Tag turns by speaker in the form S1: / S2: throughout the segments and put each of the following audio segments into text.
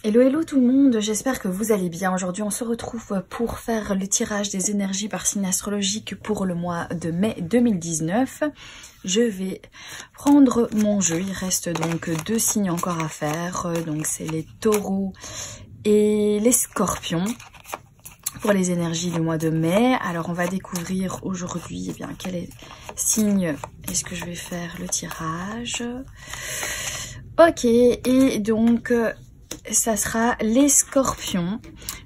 S1: Hello hello tout le monde, j'espère que vous allez bien. Aujourd'hui on se retrouve pour faire le tirage des énergies par signe astrologique pour le mois de mai 2019. Je vais prendre mon jeu, il reste donc 2 signes encore à faire, donc c'est les taureaux et les scorpions pour les énergies du mois de mai. Alors on va découvrir aujourd'hui quel signe est-ce que je vais faire le tirage. Ok, et donc ça sera les scorpions.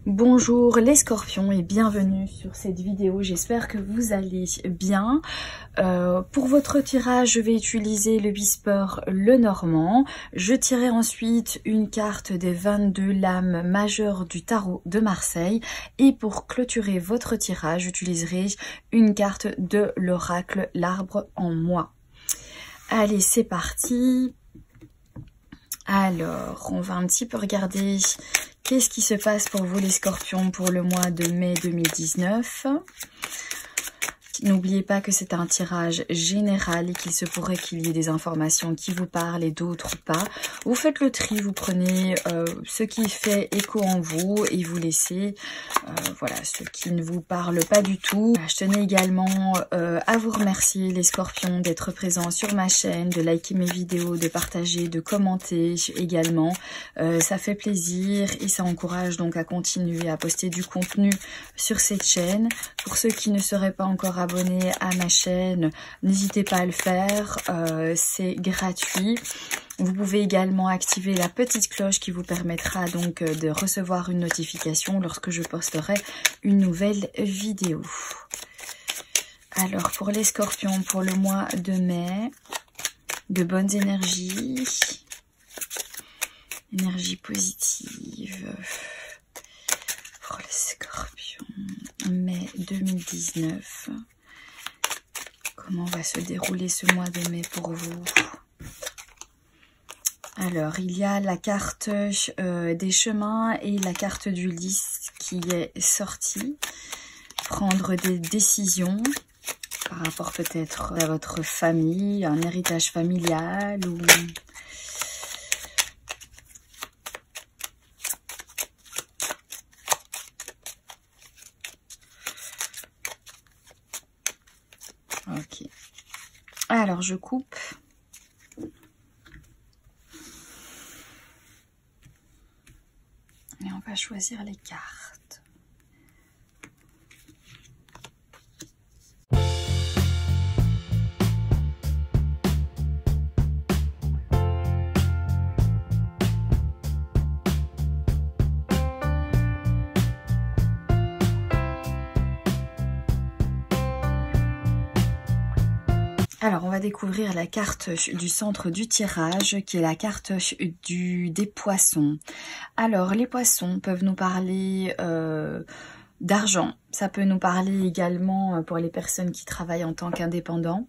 S1: Bonjour les scorpions et bienvenue sur cette vidéo, j'espère que vous allez bien. Pour votre tirage, je vais utiliser le Whisper Lenormand. Je tirerai ensuite une carte des 22 lames majeures du tarot de Marseille. Et pour clôturer votre tirage, j'utiliserai une carte de l'oracle L'Arbre en Moi. Allez, c'est parti. Alors, on va un petit peu regarder qu'est-ce qui se passe pour vous les scorpions pour le mois de mai 2019. N'oubliez pas que c'est un tirage général et qu'il se pourrait qu'il y ait des informations qui vous parlent et d'autres pas. Vous faites le tri, vous prenez ce qui fait écho en vous et vous laissez voilà, ce qui ne vous parle pas du tout. Je tenais également à vous remercier les scorpions d'être présents sur ma chaîne, de liker mes vidéos, de partager, de commenter également. Ça fait plaisir et ça encourage donc à continuer à poster du contenu sur cette chaîne. Pour ceux qui ne seraient pas encore abonnés à ma chaîne, n'hésitez pas à le faire, c'est gratuit. Vous pouvez également activer la petite cloche qui vous permettra donc de recevoir une notification lorsque je posterai une nouvelle vidéo. Alors pour les scorpions, pour le mois de mai, de bonnes énergies, énergie positive. Pour les scorpions, mai 2019. Comment va se dérouler ce mois de mai pour vous? Alors, il y a la carte des chemins et la carte du lys qui est sortie. Prendre des décisions par rapport peut-être à votre famille, un héritage familial ou... Ok. Alors, je coupe. Et on va choisir les cartes. Alors, on va découvrir la carte du centre du tirage, qui est la carte des poissons. Alors, les poissons peuvent nous parler d'argent. Ça peut nous parler également pour les personnes qui travaillent en tant qu'indépendants.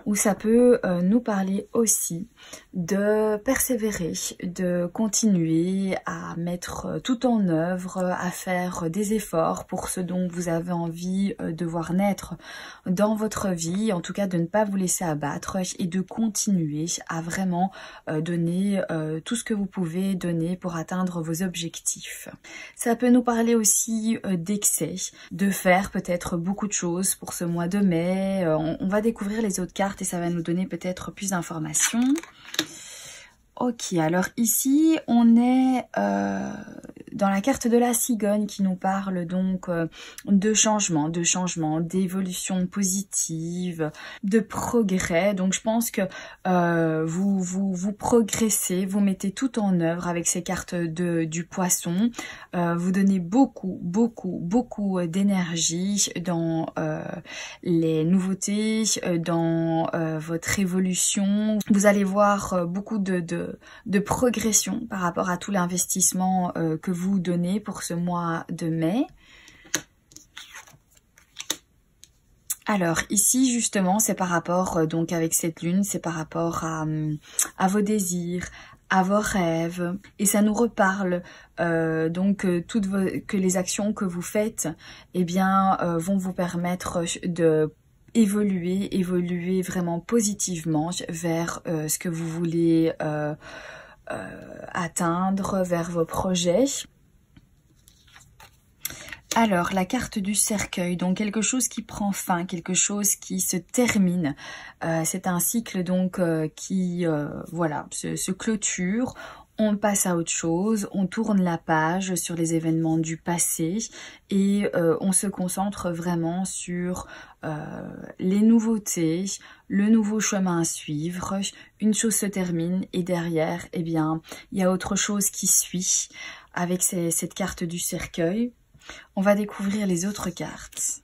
S1: Ou ça peut nous parler aussi de persévérer, de continuer à mettre tout en œuvre, à faire des efforts pour ce dont vous avez envie de voir naître dans votre vie. En tout cas, de ne pas vous laisser abattre et de continuer à vraiment donner tout ce que vous pouvez donner pour atteindre vos objectifs. Ça peut nous parler aussi d'excès, de faire peut-être beaucoup de choses pour ce mois de mai. On va découvrir les autres cartes et ça va nous donner peut-être plus d'informations. Ok, alors ici on est dans la carte de la cigogne qui nous parle donc de changement, d'évolution positive, de progrès. Donc je pense que vous progressez, vous mettez tout en œuvre avec ces cartes du poisson. Vous donnez beaucoup d'énergie dans les nouveautés, dans votre évolution. Vous allez voir beaucoup de progression par rapport à tout l'investissement que vous donnez pour ce mois de mai. Alors ici justement c'est par rapport donc avec cette lune, c'est par rapport à vos désirs, à vos rêves, et ça nous reparle que les actions que vous faites vont vous permettre de évoluer vraiment positivement vers ce que vous voulez atteindre, vers vos projets. Alors, la carte du cercueil, donc quelque chose qui prend fin, quelque chose qui se termine. C'est un cycle donc qui, voilà, se clôture. On passe à autre chose, on tourne la page sur les événements du passé et on se concentre vraiment sur les nouveautés, le nouveau chemin à suivre. Une chose se termine et derrière, eh bien, il y a autre chose qui suit avec cette carte du cercueil. On va découvrir les autres cartes.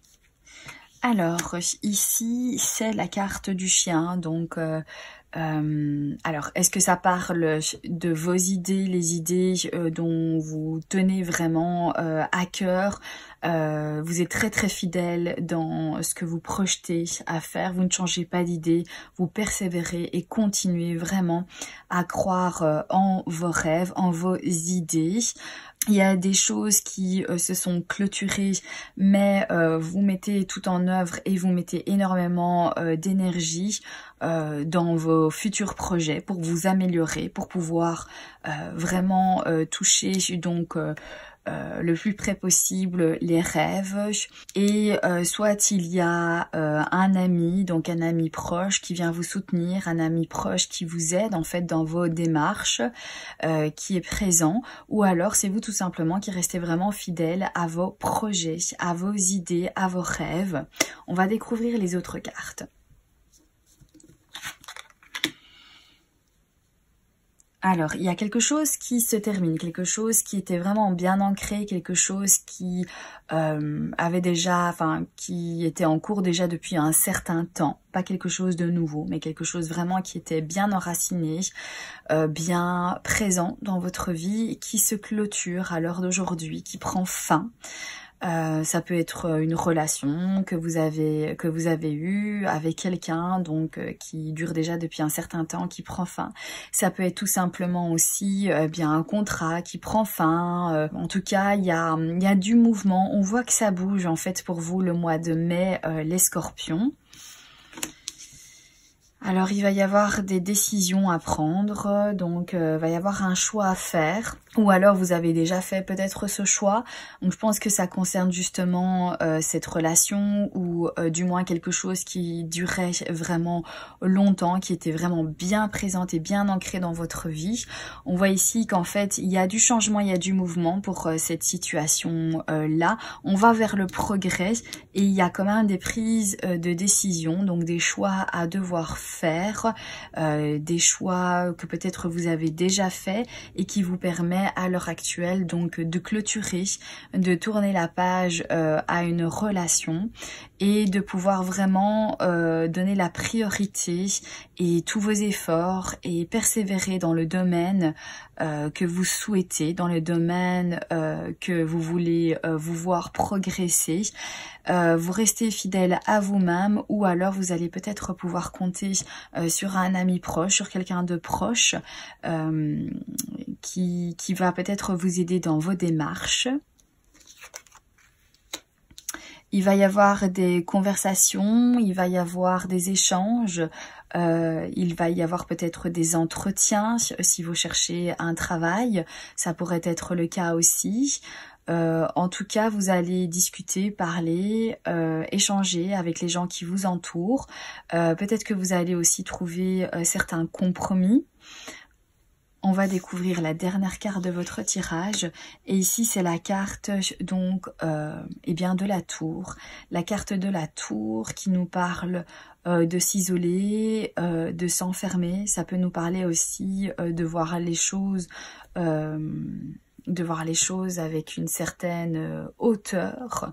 S1: Alors, ici, c'est la carte du chien. Donc, alors, est-ce que ça parle de vos idées, les idées dont vous tenez vraiment à cœur? Vous êtes très très fidèle dans ce que vous projetez à faire. Vous ne changez pas d'idée, vous persévérez et continuez vraiment à croire en vos rêves, en vos idées. Il y a des choses qui se sont clôturées, mais vous mettez tout en œuvre et vous mettez énormément d'énergie dans vos futurs projets pour vous améliorer, pour pouvoir vraiment toucher donc le plus près possible les rêves. Et soit il y a un ami, donc un ami proche qui vient vous soutenir, un ami proche qui vous aide en fait dans vos démarches, qui est présent, ou alors c'est vous tout simplement qui restez vraiment fidèle à vos projets, à vos idées, à vos rêves. On va découvrir les autres cartes. Alors, il y a quelque chose qui se termine, quelque chose qui était vraiment bien ancré, quelque chose qui avait déjà, enfin, qui était en cours déjà depuis un certain temps. Pas quelque chose de nouveau, mais quelque chose vraiment qui était bien enraciné, bien présent dans votre vie, qui se clôture à l'heure d'aujourd'hui, qui prend fin. Ça peut être une relation que vous avez eue avec quelqu'un, donc qui dure déjà depuis un certain temps, qui prend fin. Ça peut être tout simplement aussi bien un contrat qui prend fin. En tout cas, il y a du mouvement. On voit que ça bouge en fait pour vous le mois de mai, les Scorpions. Alors, il va y avoir des décisions à prendre, donc va y avoir un choix à faire, ou alors vous avez déjà fait peut-être ce choix. Donc, je pense que ça concerne justement cette relation, ou du moins quelque chose qui durait vraiment longtemps, qui était vraiment bien présente et bien ancrée dans votre vie. On voit ici qu'en fait, il y a du changement, il y a du mouvement pour cette situation-là. On va vers le progrès et il y a quand même des prises de décision, donc des choix à devoir faire, des choix que peut-être vous avez déjà fait et qui vous permet à l'heure actuelle donc de clôturer, de tourner la page à une relation et de pouvoir vraiment donner la priorité et tous vos efforts et persévérer dans le domaine que vous souhaitez, dans le domaine que vous voulez vous voir progresser. Vous restez fidèle à vous-même, ou alors vous allez peut-être pouvoir compter sur un ami proche, sur quelqu'un de proche qui va peut-être vous aider dans vos démarches. Il va y avoir des conversations, il va y avoir des échanges, il va y avoir peut-être des entretiens si vous cherchez un travail, ça pourrait être le cas aussi. En tout cas, vous allez discuter, parler, échanger avec les gens qui vous entourent. Peut-être que vous allez aussi trouver certains compromis. On va découvrir la dernière carte de votre tirage. Et ici, c'est la carte donc eh bien de la tour. La carte de la tour qui nous parle de s'isoler, de s'enfermer. Ça peut nous parler aussi de voir les choses... avec une certaine hauteur,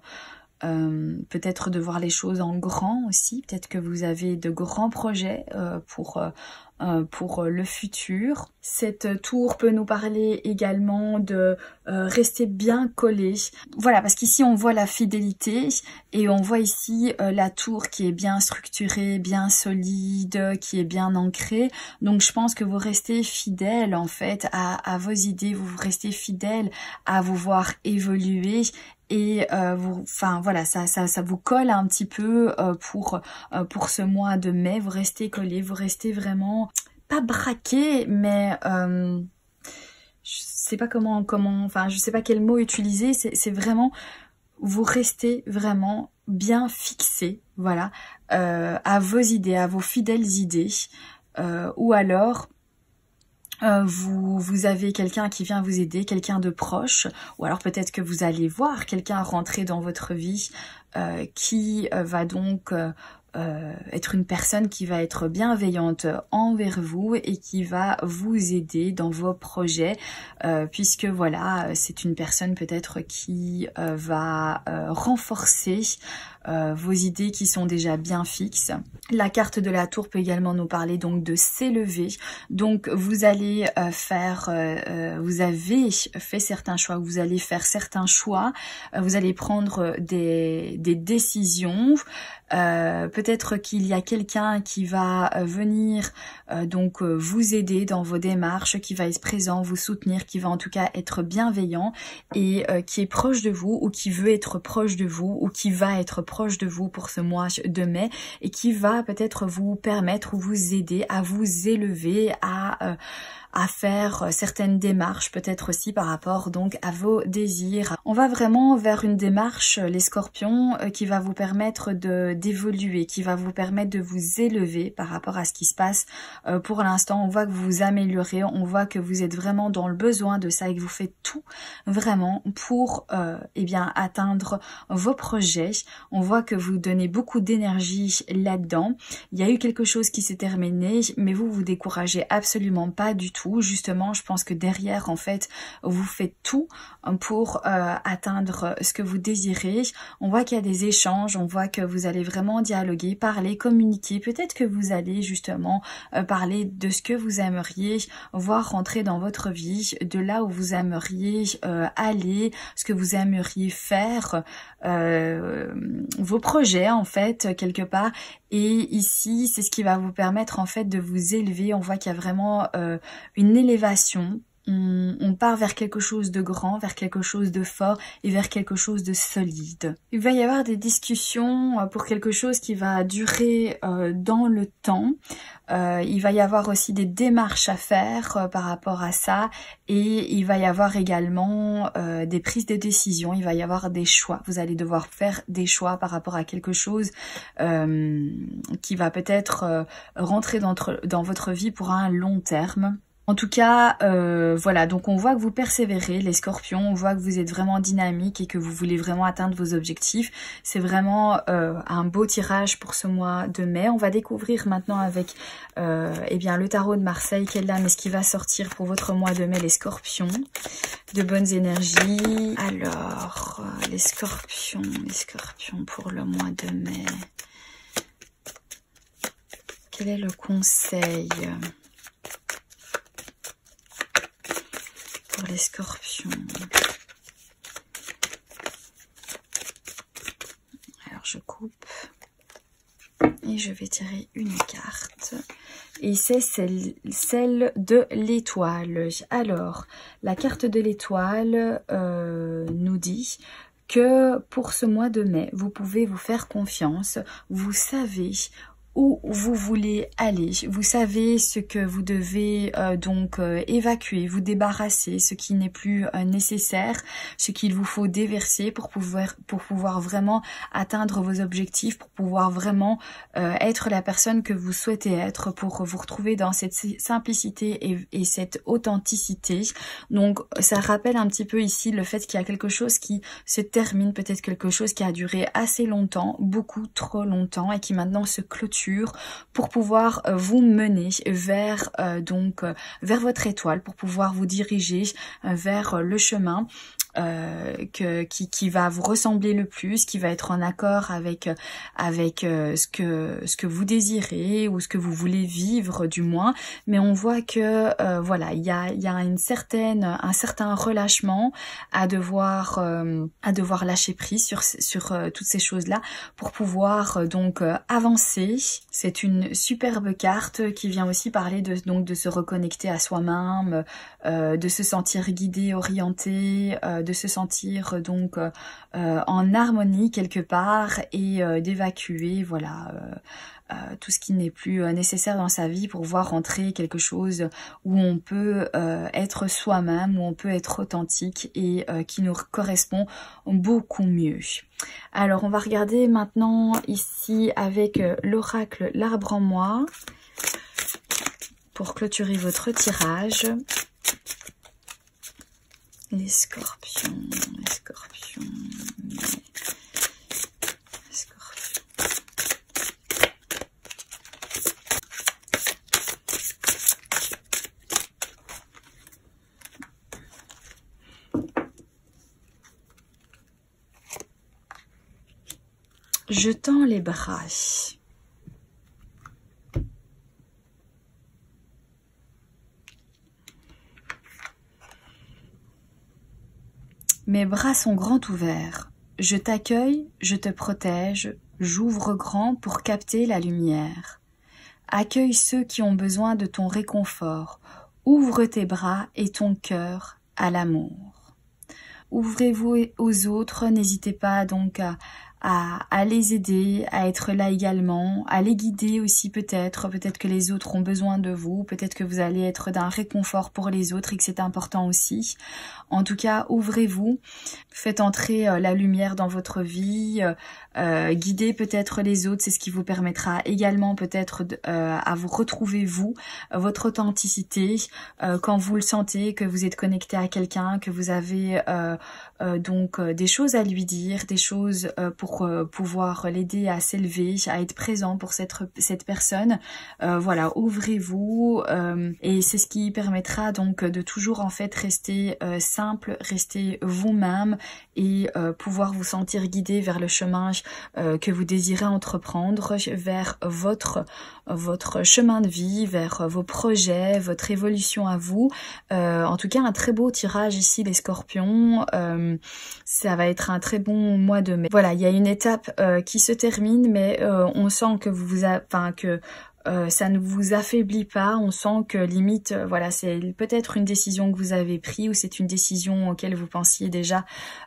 S1: peut-être de voir les choses en grand aussi, peut-être que vous avez de grands projets pour le futur. Cette tour peut nous parler également de rester bien collé. Voilà, parce qu'ici on voit la fidélité et on voit ici la tour qui est bien structurée, bien solide, qui est bien ancrée. Donc je pense que vous restez fidèle en fait à vos idées, vous restez fidèle à vous voir évoluer. Et enfin voilà, ça vous colle un petit peu pour ce mois de mai. Vous restez collé, vous restez vraiment pas braqué, mais je sais pas enfin je sais pas quel mot utiliser, c'est vraiment, vous restez vraiment bien fixé, voilà, à vos idées, à vos fidèles idées, ou alors vous avez quelqu'un qui vient vous aider, quelqu'un de proche, ou alors peut-être que vous allez voir quelqu'un rentrer dans votre vie qui va donc être une personne qui va être bienveillante envers vous et qui va vous aider dans vos projets, puisque voilà, c'est une personne peut-être qui va renforcer vos idées qui sont déjà bien fixes. La carte de la tour peut également nous parler donc de s'élever. Donc vous allez vous avez fait certains choix, vous allez faire certains choix, vous allez prendre des décisions. Peut-être qu'il y a quelqu'un qui va venir donc vous aider dans vos démarches, qui va être présent, vous soutenir, qui va en tout cas être bienveillant et qui est proche de vous ou qui veut être proche de vous ou qui va être proche de vous pour ce mois de mai et qui va peut-être vous permettre ou vous aider à vous élever, à faire certaines démarches, peut-être aussi par rapport donc à vos désirs. On va vraiment vers une démarche, les scorpions, qui va vous permettre d'évoluer, qui va vous permettre de vous élever par rapport à ce qui se passe pour l'instant. On voit que vous vous améliorez, on voit que vous êtes vraiment dans le besoin de ça et que vous faites tout vraiment pour eh bien atteindre vos projets. On voit que vous donnez beaucoup d'énergie là-dedans. Il y a eu quelque chose qui s'est terminé, mais vous vous découragez absolument pas du tout. Justement, je pense que derrière, en fait, vous faites tout pour atteindre ce que vous désirez. On voit qu'il y a des échanges, on voit que vous allez vraiment dialoguer, parler, communiquer. Peut-être que vous allez justement parler de ce que vous aimeriez voir rentrer dans votre vie, de là où vous aimeriez aller, ce que vous aimeriez faire, vos projets en fait, quelque part. Et ici, c'est ce qui va vous permettre en fait de vous élever. On voit qu'il y a vraiment une élévation. On part vers quelque chose de grand, vers quelque chose de fort et vers quelque chose de solide. Il va y avoir des discussions pour quelque chose qui va durer dans le temps. Il va y avoir aussi des démarches à faire par rapport à ça et il va y avoir également des prises de décision, il va y avoir des choix. Vous allez devoir faire des choix par rapport à quelque chose qui va peut-être rentrer dans votre vie pour un long terme. En tout cas, voilà, donc on voit que vous persévérez, les scorpions, on voit que vous êtes vraiment dynamique et que vous voulez vraiment atteindre vos objectifs. C'est vraiment un beau tirage pour ce mois de mai. On va découvrir maintenant avec eh bien, le tarot de Marseille, quelle lame est-ce qui va sortir pour votre mois de mai, les scorpions. De bonnes énergies. Alors, les scorpions pour le mois de mai. Quel est le conseil pour les scorpions? Alors je coupe et je vais tirer une carte et c'est celle de l'étoile. Alors la carte de l'étoile nous dit que pour ce mois de mai, vous pouvez vous faire confiance, vous savez où vous voulez aller, vous savez ce que vous devez donc évacuer, vous débarrasser, ce qui n'est plus nécessaire, ce qu'il vous faut déverser pour pouvoir vraiment atteindre vos objectifs, pour pouvoir vraiment être la personne que vous souhaitez être, pour vous retrouver dans cette simplicité et cette authenticité. Donc ça rappelle un petit peu ici le fait qu'il y a quelque chose qui se termine, peut-être quelque chose qui a duré assez longtemps, beaucoup trop longtemps et qui maintenant se clôture pour pouvoir vous mener vers vers votre étoile, pour pouvoir vous diriger vers le chemin qui va vous ressembler le plus, qui va être en accord avec ce que vous désirez ou ce que vous voulez vivre du moins. Mais on voit que voilà, il y a un certain relâchement à devoir lâcher prise sur toutes ces choses-là pour pouvoir donc avancer. C'est une superbe carte qui vient aussi parler de se reconnecter à soi-même, de se sentir guidé, orienté, de se sentir donc en harmonie quelque part et d'évacuer voilà tout ce qui n'est plus nécessaire dans sa vie pour voir rentrer quelque chose où on peut être soi-même, où on peut être authentique et qui nous correspond beaucoup mieux. Alors on va regarder maintenant ici avec l'oracle L'Arbre en Moi pour clôturer votre tirage. Les scorpions, les scorpions, les scorpions. Je tends les bras. Mes bras sont grands ouverts. Je t'accueille, je te protège, j'ouvre grand pour capter la lumière. Accueille ceux qui ont besoin de ton réconfort. Ouvre tes bras et ton cœur à l'amour. Ouvrez-vous aux autres, n'hésitez pas donc à les aider, à être là également, à les guider aussi peut-être que les autres ont besoin de vous, peut-être que vous allez être d'un réconfort pour les autres et que c'est important aussi. En tout cas, ouvrez-vous, faites entrer la lumière dans votre vie, guidez peut-être les autres, c'est ce qui vous permettra également peut-être à vous retrouver vous, votre authenticité, quand vous le sentez, que vous êtes connecté à quelqu'un, que vous avez donc des choses à lui dire, des choses pour pouvoir l'aider à s'élever, à être présent pour cette personne. Voilà, ouvrez-vous et c'est ce qui permettra donc de toujours en fait rester simple, rester vous-même et pouvoir vous sentir guidé vers le chemin que vous désirez entreprendre, vers votre chemin de vie, vers vos projets, votre évolution à vous. En tout cas, un très beau tirage ici, les scorpions. Ça va être un très bon mois de mai. Voilà, il y a une étape qui se termine, mais on sent que ça ne vous affaiblit pas, on sent que limite, voilà, c'est peut-être une décision que vous avez prise ou c'est une décision auquel vous pensiez déjà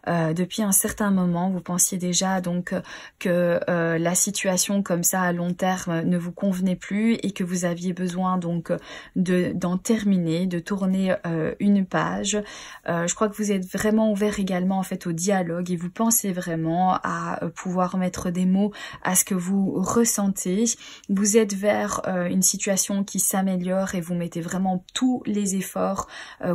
S1: depuis un certain moment, vous pensiez déjà donc que la situation comme ça à long terme ne vous convenait plus et que vous aviez besoin donc d'en terminer, de tourner une page. Je crois que vous êtes vraiment ouvert également en fait au dialogue et vous pensez vraiment à pouvoir mettre des mots à ce que vous ressentez. Vous êtes vers une situation qui s'améliore et vous mettez vraiment tous les efforts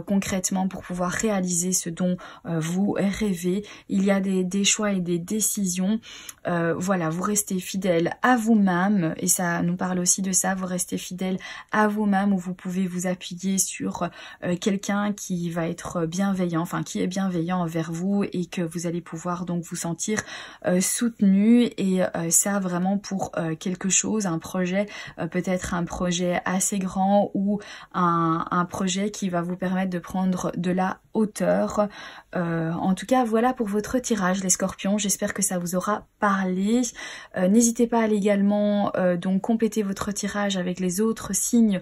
S1: concrètement pour pouvoir réaliser ce dont vous rêvez. Il y a des choix et des décisions. Voilà, vous restez fidèle à vous-même et ça nous parle aussi de ça, vous restez fidèle à vous-même où vous pouvez vous appuyer sur quelqu'un qui va être bienveillant, enfin qui est bienveillant envers vous et que vous allez pouvoir donc vous sentir soutenu et ça vraiment pour quelque chose, un projet, peut-être un projet assez grand ou un projet qui va vous permettre de prendre de la hauteur. En tout cas, voilà pour votre tirage, les scorpions. J'espère que ça vous aura parlé. N'hésitez pas à également donc compléter votre tirage avec les autres signes,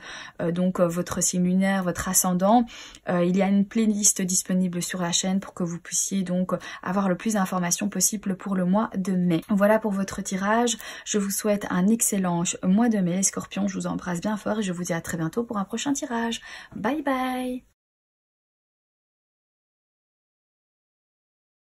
S1: donc votre signe lunaire, votre ascendant. Il y a une playlist disponible sur la chaîne pour que vous puissiez donc avoir le plus d'informations possible pour le mois de mai. Voilà pour votre tirage. Je vous souhaite un excellent mois de mai, les scorpions. Je vous embrasse bien fort et je vous dis à très bientôt pour un prochain tirage. Bye bye!